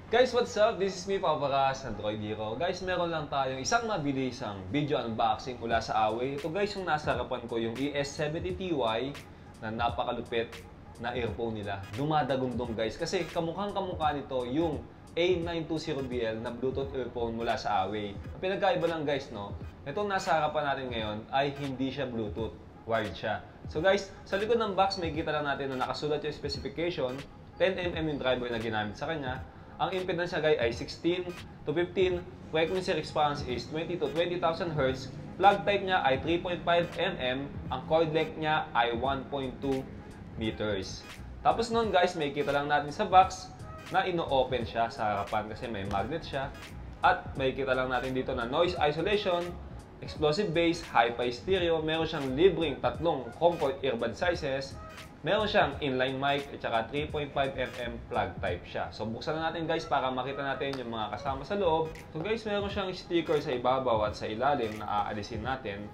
Guys, what's up? This is me, Paparas, Android Hero. Guys, meron lang tayong isang mabilisang video unboxing mula sa Away. Ito guys, yung nasa harapan ko, yung ES70Ty na napakalupit na earphone nila. Dumadagundong guys, kasi kamukhang kamukha nito yung A920BL na Bluetooth earphone mula sa Away. Ang pinagkaiba lang guys, no? Itong nasa harapan natin ngayon ay hindi siya Bluetooth, wired siya. So guys, sa likod ng box may kita lang natin na nakasulat yung specification, 10mm yung driver na ginamit sa kanya. Ang impedance niya guys ay 16 to 15, frequency response is 20 to 20,000 Hz, plug type niya ay 3.5mm, ang cord length niya ay 1.2 meters. Tapos nun guys, may kita lang natin sa box na ino-open siya sa harapan kasi may magnet siya. At may kita lang natin dito na noise isolation, explosive bass, hi-fi stereo, meron siyang libreng tatlong comfort earbud sizes, meron siyang inline mic at saka 3.5mm plug type siya. So buksan na natin guys para makita natin yung mga kasama sa loob. So guys, meron siyang sticker sa ibabaw at sa ilalim na aalisin natin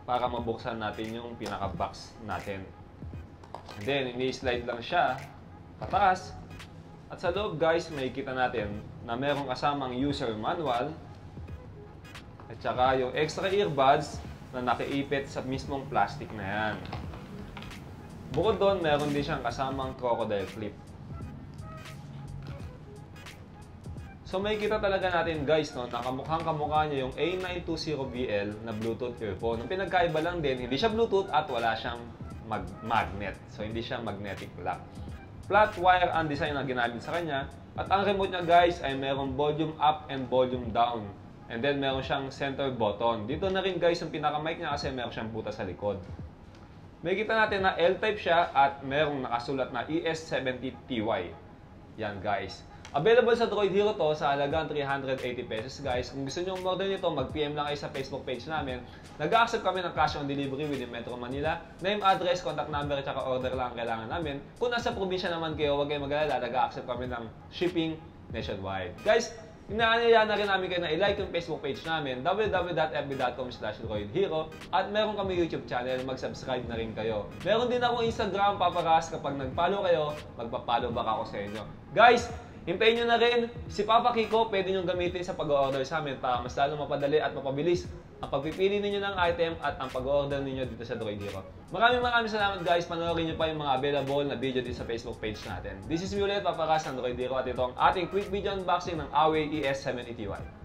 para mabuksan natin yung pinaka-box natin. And then, ini-slide lang siya pataas. At sa loob guys, may kita natin na merong kasamang user manual at saka yung extra earbuds na nakiipit sa mismong plastic na yan. Bukod doon, meron din siyang kasamang crocodile clip. So may kita talaga natin guys, no, na kamukhang-kamukha niya yung A920BL na Bluetooth earphone. Ang pinagkaiba lang din, hindi siya Bluetooth at wala siyang magnet. So hindi siya magnetic lock. Flat wire ang design na ginamit sa kanya. At ang remote niya guys ay merong volume up and volume down. And then meron siyang center button. Dito na rin guys yung pinaka-mic niya kasi meron siyang butas sa likod. May kita natin na L-type siya at merong nakasulat na ES70Ty. Yan guys. Available sa Droid Hero to sa halagang 380 pesos guys. Kung gusto nyo umorder nito, mag-PM lang kayo sa Facebook page namin. Nag-accept kami ng cash on delivery within Metro Manila. Name, address, contact number at saka order lang ang kailangan namin. Kung nasa probinsya naman kayo, huwag kayong mag-alala. Nag-accept kami ng shipping nationwide. Guys, inaanyaya na rin namin kayo na i-like yung Facebook page namin, www.fb.com/droidhero, at meron kami YouTube channel, mag-subscribe na rin kayo. Meron din ako Instagram, Paparas, kapag nag-follow kayo, magpa-follow back ako sa inyo. Guys, hintayin nyo na rin si Papa Kiko, pwede nyo gamitin sa pag-order sa amin para mas lalo mapadali at mapabilis ang pagpipili ninyo ng item at ang pag-order ninyo dito sa Droid Hero. Maraming salamat guys. Panoorin nyo pa yung mga available na video dito sa Facebook page natin. This is me ulit, Paparas, Droid Hero, at ito ang ating quick video unboxing ng Away ES70Ty.